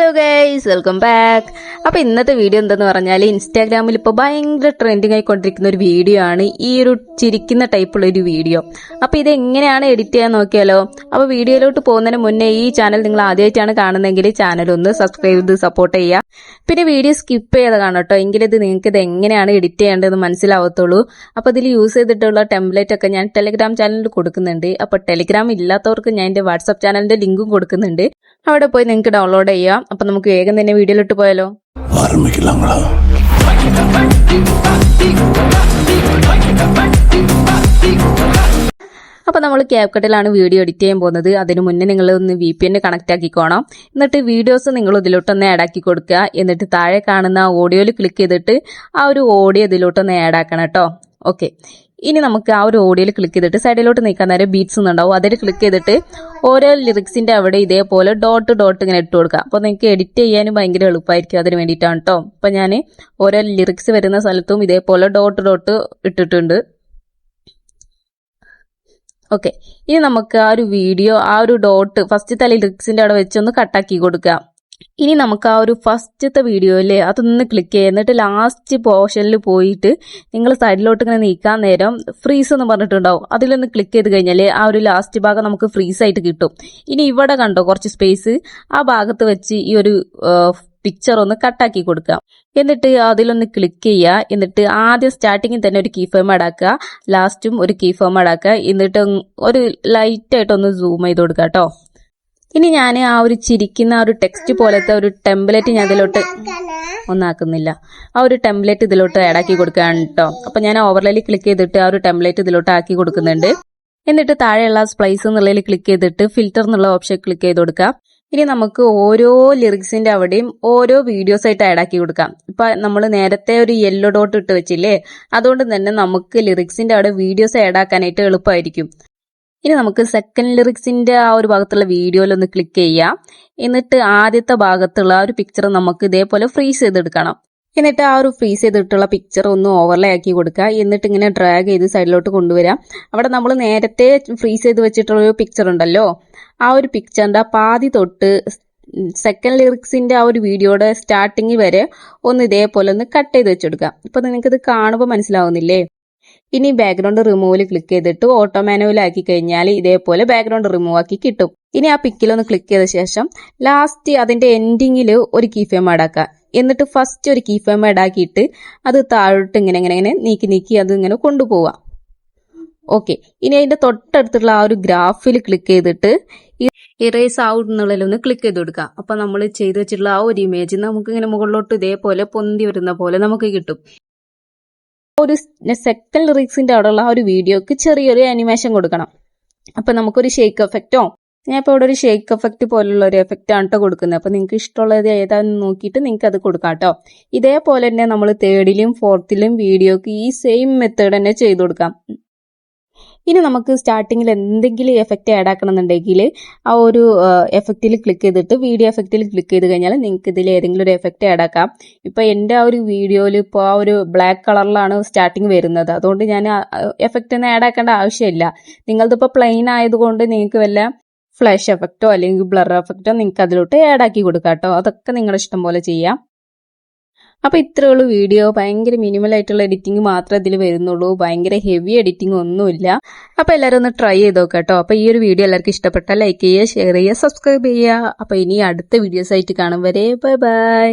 Hello guys, welcome back. അപ്പോൾ ഇന്നത്തെ video എന്താന്ന് പറഞ്ഞാൽ ഇൻസ്റ്റാഗ്രാമിൽ ഇപ്പോൾ ഭയങ്കര ട്രെൻഡിങ് ആയിക്കൊണ്ടിരിക്കുന്ന ഒരു വീഡിയോ ആണ് ഈ ഒരു ചിരിക്കുന്ന ടൈപ്പുള്ള ഒരു വീഡിയോ. അപ്പോൾ ഇത് എങ്ങനെയാണ് എഡിറ്റ് ചെയ്യാൻ നോക്കിയാലോ. അപ്പോൾ വീഡിയോയിലോട്ട് പോകുന്നതിന് മുന്നേ ഈ ചാനൽ നിങ്ങൾ ആദ്യമായിട്ടാണ് കാണുന്നതെങ്കിൽ ചാനൽ ഒന്ന് സബ്സ്ക്രൈബ് ചെയ്ത് സപ്പോർട്ട് ചെയ്യുക. പിന്നെ വീഡിയോ സ്കിപ്പ് ചെയ്ത് കാണാം കേട്ടോ, എങ്കിലും നിങ്ങൾക്ക് ഇത് എങ്ങനെയാണ് എഡിറ്റ് ചെയ്യേണ്ടതെന്ന് മനസ്സിലാവത്തുള്ളൂ. അപ്പോൾ ഇതിൽ യൂസ് ചെയ്തിട്ടുള്ള ടെംപ്ലേറ്റ് ഒക്കെ ഞാൻ ടെലിഗ്രാം ചാനലിൽ കൊടുക്കുന്നുണ്ട്. അപ്പോൾ ടെലിഗ്രാം ഇല്ലാത്തവർക്ക് ഞാൻ എൻ്റെ വാട്സ്ആപ്പ് ചാനലിന്റെ ലിങ്കും കൊടുക്കുന്നുണ്ട്, അവിടെ പോയി നിങ്ങൾക്ക് ഡൗൺലോഡ് ചെയ്യാം. അപ്പൊ നമുക്ക് വേഗം തന്നെ വീഡിയോയിലിട്ട് പോയാലോ. അപ്പൊ നമ്മൾ ക്യാപ്കട്ടിലാണ് വീഡിയോ എഡിറ്റ് ചെയ്യാൻ പോകുന്നത്. അതിന് മുന്നേ നിങ്ങൾ ഒന്ന് VPN കണക്ട് ആക്കിക്കോണം. എന്നിട്ട് വീഡിയോസ് നിങ്ങൾ ഇതിലോട്ടൊന്ന് ആഡ് ആക്കി കൊടുക്കുക. എന്നിട്ട് താഴെ കാണുന്ന ഓഡിയോയിൽ ക്ലിക്ക് ചെയ്തിട്ട് ആ ഒരു ഓഡിയോ ഇതിലോട്ടൊന്ന് ആഡ് ആക്കണം കേട്ടോ. ഓക്കെ, ഇനി നമുക്ക് ആ ഒരു ഓഡിയോയിൽ ക്ലിക്ക് ചെയ്തിട്ട് സൈഡിലോട്ട് നീക്കാൻ നേരം ബീറ്റ്സ് ഉണ്ടാവും, അതിൽ ക്ലിക്ക് ചെയ്തിട്ട് ഓരോ ലിറിക്സിന്റെ അവിടെ ഇതേപോലെ ഡോട്ട് ഇങ്ങനെ ഇട്ട് കൊടുക്കുക. അപ്പോൾ നിങ്ങൾക്ക് എഡിറ്റ് ചെയ്യാനും ഭയങ്കര എളുപ്പമായിരിക്കും, അതിന് വേണ്ടിയിട്ടാണ് കേട്ടോ. അപ്പം ഞാൻ ഓരോ ലിറിക്സ് വരുന്ന സ്ഥലത്തും ഇതേപോലെ ഡോട്ട് ഇട്ടിട്ടുണ്ട്. ഓക്കെ, ഇനി നമുക്ക് ആ ഒരു വീഡിയോ ആ ഒരു ഡോട്ട് ഫസ്റ്റത്തെ ലിറിക്സിന്റെ അവിടെ വെച്ചൊന്ന് കട്ടാക്കി കൊടുക്കുക. ഇനി നമുക്ക് ആ ഒരു ഫസ്റ്റത്തെ വീഡിയോയില് അതൊന്ന് ക്ലിക്ക് ചെയ്യുക. എന്നിട്ട് ലാസ്റ്റ് പോർഷനിൽ പോയിട്ട് നിങ്ങൾ സൈഡിലോട്ട് ഇങ്ങനെ നീക്കാൻ നേരം ഫ്രീസ് എന്ന് പറഞ്ഞിട്ടുണ്ടാവും, അതിലൊന്ന് ക്ലിക്ക് ചെയ്ത് കഴിഞ്ഞാൽ ആ ഒരു ലാസ്റ്റ് ഭാഗം നമുക്ക് ഫ്രീസ് ആയിട്ട് കിട്ടും. ഇനി ഇവിടെ കണ്ടോ കുറച്ച് സ്പേസ്, ആ ഭാഗത്ത് വെച്ച് ഈ ഒരു പിക്ചർ ഒന്ന് കട്ടാക്കി കൊടുക്കുക. എന്നിട്ട് അതിലൊന്ന് ക്ലിക്ക് ചെയ്യുക. എന്നിട്ട് ആദ്യം സ്റ്റാർട്ടിങ്ങിൽ തന്നെ ഒരു കീ ഫ്രെയിം ആഡാക്കുക, ലാസ്റ്റും ഒരു കീ ഫ്രെയിം ആഡാക്കുക. എന്നിട്ട് ഒരു ലൈറ്റായിട്ടൊന്ന് സൂം ചെയ്ത് കൊടുക്കുക കേട്ടോ. ഇനി ഞാൻ ആ ഒരു ചിരിക്കുന്ന ആ ഒരു ടെക്സ്റ്റ് പോലത്തെ ഒരു ടെംപ്ലേറ്റ് ഞാൻ ഇതിലോട്ട് ഒന്നാക്കുന്നില്ല, ആ ഒരു ടെംപ്ലേറ്റ് ഇതിലോട്ട് ആഡാക്കി കൊടുക്കുകയാണ് കേട്ടോ. അപ്പൊ ഞാൻ ഓവർലേയിൽ ക്ലിക്ക് ചെയ്തിട്ട് ആ ഒരു ടെംപ്ലേറ്റ് ഇതിലോട്ട് ആക്കി കൊടുക്കുന്നുണ്ട്. എന്നിട്ട് താഴെയുള്ള സ്പ്ലൈസ് എന്നുള്ളതിൽ ക്ലിക്ക് ചെയ്തിട്ട് ഫിൽറ്റർ എന്നുള്ള ഓപ്ഷൻ ക്ലിക്ക് ചെയ്ത് കൊടുക്കാം. ഇനി നമുക്ക് ഓരോ ലിറിക്സിന്റെ അവിടെയും ഓരോ വീഡിയോസ് ആയിട്ട് ആഡാക്കി കൊടുക്കാം. ഇപ്പൊ നമ്മൾ നേരത്തെ ഒരു യെല്ലോ ഡോട്ട് ഇട്ട് വെച്ചില്ലേ, അതുകൊണ്ട് തന്നെ നമുക്ക് ലിറിക്സിന്റെ അവിടെ വീഡിയോസ് ആഡാക്കാനായിട്ട് എളുപ്പമായിരിക്കും. ഇനി നമുക്ക് സെക്കൻഡ് ലിറിക്സിന്റെ ആ ഒരു ഭാഗത്തുള്ള വീഡിയോയിൽ ഒന്ന് ക്ലിക്ക് ചെയ്യാം. എന്നിട്ട് ആദ്യത്തെ ഭാഗത്തുള്ള ആ ഒരു പിക്ചർ നമുക്ക് ഇതേപോലെ ഫ്രീസ് ചെയ്തെടുക്കണം. എന്നിട്ട് ആ ഒരു ഫ്രീസ് ചെയ്തിട്ടുള്ള പിക്ചർ ഒന്ന് ഓവർലേ ആക്കി കൊടുക്കുക. എന്നിട്ട് ഇങ്ങനെ ഡ്രാഗ് ചെയ്ത് സൈഡിലോട്ട് കൊണ്ടുവരാം. അവിടെ നമ്മൾ നേരത്തെ ഫ്രീസ് ചെയ്ത് വെച്ചിട്ടുള്ള ഒരു പിക്ചർ ഉണ്ടല്ലോ, ആ ഒരു പിക്ചറിന്റെ പാതി തൊട്ട് സെക്കൻഡ് ലിറിക്സിന്റെ ആ ഒരു വീഡിയോയുടെ സ്റ്റാർട്ടിങ് വരെ ഒന്ന് ഇതേപോലെ ഒന്ന് കട്ട് ചെയ്ത് വെച്ചെടുക്കാം. ഇപ്പൊ നിങ്ങൾക്കിത് കാണുമ്പോൾ മനസ്സിലാവുന്നില്ലേ. ഇനി ബാക്ക്ഗ്രൗണ്ട് റിമൂവിൽ ക്ലിക്ക് ചെയ്തിട്ട് ഓട്ടോ മാനുവൽ ആക്കി കഴിഞ്ഞാൽ ഇതേപോലെ ബാക്ക്ഗ്രൗണ്ട് റിമൂവ് ആക്കി കിട്ടും. ഇനി ആ പിക്കിലൊന്ന് ക്ലിക്ക് ചെയ്ത ശേഷം ലാസ്റ്റ് അതിന്റെ എൻഡിങ്ങിൽ ഒരു കീ ഫ്രെയിം ആഡാക്കുക. എന്നിട്ട് ഫസ്റ്റ് ഒരു കീ ഫ്രെയിം ആഡാക്കിയിട്ട് അത് താഴോട്ട് ഇങ്ങനെ നീക്കി അത് ഇങ്ങനെ കൊണ്ടുപോവാം. ഓക്കെ, ഇനി അതിന്റെ തൊട്ടടുത്തുള്ള ആ ഒരു ഗ്രാഫിൽ ക്ലിക്ക് ചെയ്തിട്ട് ഇറേസ് ഔട്ട് എന്നുള്ളതിലൊന്ന് ക്ലിക്ക് ചെയ്ത് കൊടുക്കുക. അപ്പൊ നമ്മൾ ചെയ്ത് വെച്ചിട്ടുള്ള ആ ഒരു ഇമേജ് നമുക്ക് ഇങ്ങനെ മുകളിലോട്ട് ഇതേപോലെ പൊന്തി വരുന്ന പോലെ നമുക്ക് കിട്ടും. ഒരു സെക്കൻഡ് ലിറിക്സിന്റെ അവിടെയുള്ള ആ ഒരു വീഡിയോക്ക് ചെറിയൊരു ആനിമേഷൻ കൊടുക്കണം. അപ്പൊ നമുക്കൊരു ഷേക്ക് എഫക്റ്റോ, ഞാൻ ഇപ്പോൾ ഇവിടെ ഒരു ഷേക്ക് എഫക്റ്റ് പോലുള്ള ഒരു എഫക്റ്റ് ആണ് കേട്ടോ കൊടുക്കുന്നത്. അപ്പൊ നിങ്ങൾക്ക് ഇഷ്ടമുള്ളത് ഏതാണെന്ന് നോക്കിയിട്ട് നിങ്ങൾക്ക് അത് കൊടുക്കാം കേട്ടോ. ഇതേപോലെ തന്നെ നമ്മൾ തേർഡിലും ഫോർത്തിലും വീഡിയോക്ക് ഈ സെയിം മെത്തേഡ് തന്നെ ചെയ്ത് കൊടുക്കാം. ഇനി നമുക്ക് സ്റ്റാർട്ടിങ്ങിൽ എന്തെങ്കിലും എഫക്റ്റ് ആഡ് ആക്കണമെന്നുണ്ടെങ്കിൽ ആ ഒരു എഫക്റ്റിൽ ക്ലിക്ക് ചെയ്തിട്ട് വീഡിയോ എഫക്റ്റിൽ ക്ലിക്ക് ചെയ്ത് കഴിഞ്ഞാൽ നിങ്ങൾക്ക് ഇതിൽ ഏതെങ്കിലും ഒരു എഫക്റ്റ് ആഡ് ആക്കാം. ഇപ്പൊ എൻ്റെ ആ ഒരു വീഡിയോയിൽ ഇപ്പോൾ ആ ഒരു ബ്ലാക്ക് കളറിലാണ് സ്റ്റാർട്ടിങ് വരുന്നത്, അതുകൊണ്ട് ഞാൻ എഫക്റ്റ് ഒന്നും ആഡ് ആക്കേണ്ട ആവശ്യമില്ല. നിങ്ങളതിപ്പോൾ പ്ലെയിൻ ആയതുകൊണ്ട് നിങ്ങൾക്ക് വല്ല ഫ്ലാഷ് എഫക്റ്റോ അല്ലെങ്കിൽ ബ്ലർ എഫക്റ്റോ നിങ്ങൾക്ക് അതിലോട്ട് ആഡ് ആക്കി കൊടുക്കാം കേട്ടോ. അതൊക്കെ നിങ്ങളുടെ ഇഷ്ടം പോലെ ചെയ്യാം. അപ്പൊ ഇത്രയേ ഉള്ളൂ വീഡിയോ. ഭയങ്കര മിനിമൽ ആയിട്ടുള്ള എഡിറ്റിംഗ് മാത്രമേ ഇതിൽ വരുന്നുള്ളൂ, ഭയങ്കര ഹെവി എഡിറ്റിംഗ് ഒന്നുമില്ല. അപ്പൊ എല്ലാവരും ഒന്ന് ട്രൈ ചെയ്ത് നോക്കാം കേട്ടോ. അപ്പൊ ഈ ഒരു വീഡിയോ എല്ലാവർക്കും ഇഷ്ടപ്പെട്ടാൽ ലൈക്ക് ചെയ്യുക, ഷെയർ ചെയ്യുക, സബ്സ്ക്രൈബ് ചെയ്യുക. അപ്പൊ ഇനി അടുത്ത വീഡിയോസ് ആയിട്ട് കാണും വരെ ബൈ ബൈ.